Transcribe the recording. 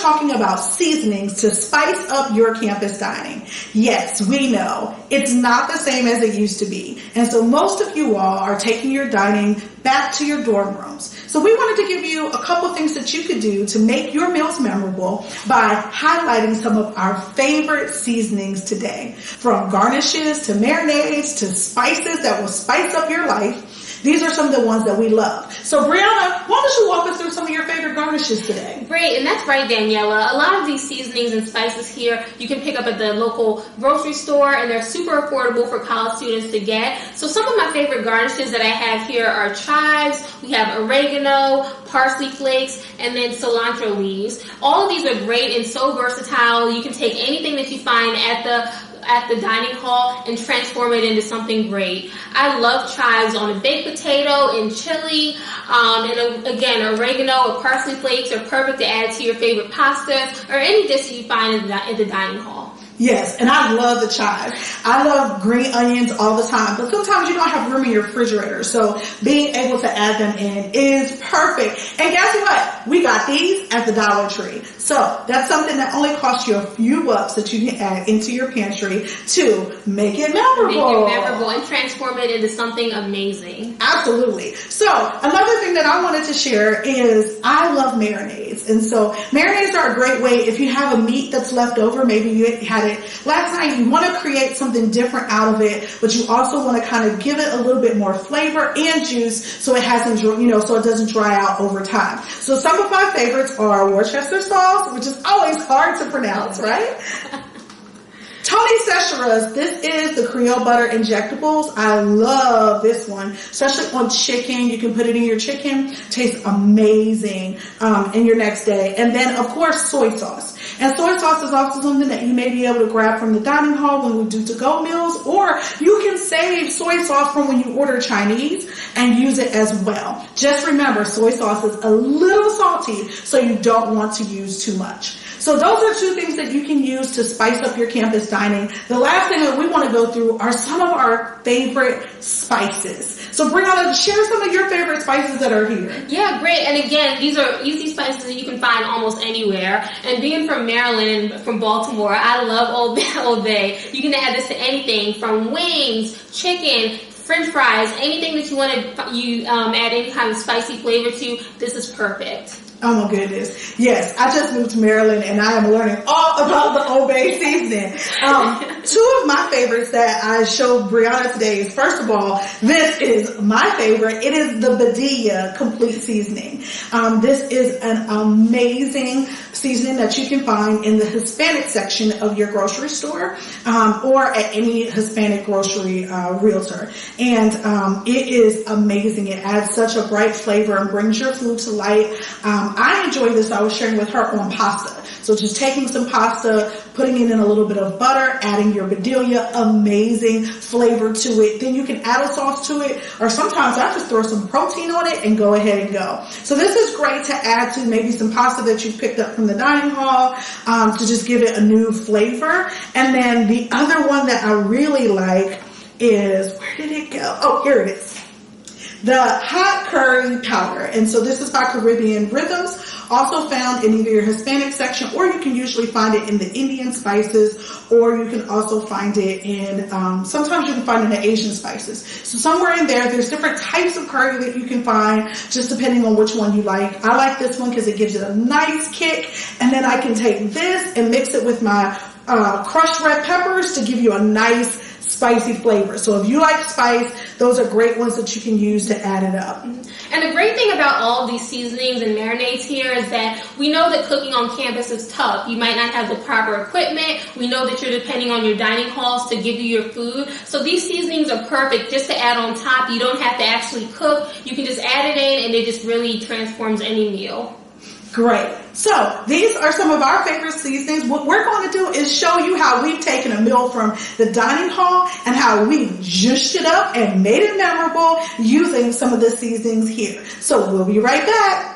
talking about seasonings to spice up your campus dining. Yes, we know it's not the same as it used to be. And so most of you all are taking your dining back to your dorm rooms. So we wanted to give you a couple things that you could do to make your meals memorable by highlighting some of our favorite seasonings today. From garnishes to marinades to spices that will spice up your life. These are some of the ones that we love. So Brianna, why don't you walk us through some of your favorite garnishes today? Great, and that's right, Daniela. A lot of these seasonings and spices here you can pick up at the local grocery store, and they're super affordable for college students to get. So some of my favorite garnishes that I have here are chives, we have oregano, parsley flakes, and then cilantro leaves. All of these are great and so versatile. You can take anything that you find at the dining hall and transform it into something great. I love chives on a baked potato and chili, and again, oregano or parsley flakes are perfect to add to your favorite pastas or any dish that you find in the dining hall. Yes, and I love the chive. I love green onions all the time, but sometimes you don't have room in your refrigerator, so being able to add them in is perfect. And guess what? We got these at the Dollar Tree. So that's something that only costs you a few bucks that you can add into your pantry to make it memorable. Make it memorable and transform it into something amazing. Absolutely. So another thing that I wanted to share is I love marinades. And so marinades are a great way if you have a meat that's left over, maybe you had it last night, you want to create something different out of it, but you also want to kind of give it a little bit more flavor and juice so it hasn't, so it doesn't dry out over time. So some of my favorites are Worcester sauce, which is always hard to pronounce, right? Tony Sechera's, this is the Creole butter injectables. I love this one, especially on chicken. You can put it in your chicken. Tastes amazing in your next day. And then, of course, soy sauce. And soy sauce is also something that you may be able to grab from the dining hall when we do to-go meals, or you can save soy sauce from when you order Chinese and use it as well. Just remember, soy sauce is a little salty, so you don't want to use too much. So those are two things that you can use to spice up your campus dining. The last thing that we want to go through are some of our favorite spices. So Brianna, share some of your favorite spices that are here. Yeah, great. And again, these are easy spices that you can find almost anywhere. And being from Maryland and from Baltimore, I love Old Bay. You can add this to anything from wings, chicken, French fries, anything that you want to add any kind of spicy flavor to. This is perfect. Oh my goodness. Yes, I just moved to Maryland and I am learning all about the Old Bay seasoning. Two of my favorites that I showed Brianna today is, first of all, this is my favorite. It is the Badilla Complete Seasoning. This is an amazing seasoning that you can find in the Hispanic section of your grocery store, or at any Hispanic grocery realtor. And it is amazing. It adds such a bright flavor and brings your food to light. I enjoy this. I was sharing with her on pasta. So just taking some pasta, putting it in a little bit of butter, adding your Badilla, amazing flavor to it. Then you can add a sauce to it, or sometimes I just throw some protein on it and go ahead and go. So this is great to add to maybe some pasta that you picked up from the dining hall, to just give it a new flavor. And then the other one that I really like is, where did it go? Oh, here it is. The hot curry powder. And so this is by Caribbean Rhythms, also found in either your Hispanic section, or you can usually find it in the Indian spices, or you can also find it in, sometimes you can find it in the Asian spices. So somewhere in there's different types of curry that you can find, just depending on which one you like. I like this one because it gives it a nice kick, and then I can take this and mix it with my crushed red peppers to give you a nice spicy flavor. So if you like spice, those are great ones that you can use to add it up. And the great thing about all of these seasonings and marinades here is that we know that cooking on campus is tough. You might not have the proper equipment. We know that you're depending on your dining halls to give you your food. So these seasonings are perfect just to add on top. You don't have to actually cook. You can just add it in, and it just really transforms any meal. Great. So these are some of our favorite seasonings. What we're going to do is show you how we've taken a meal from the dining hall and how we've zhuzhed it up and made it memorable using some of the seasonings here. So we'll be right back.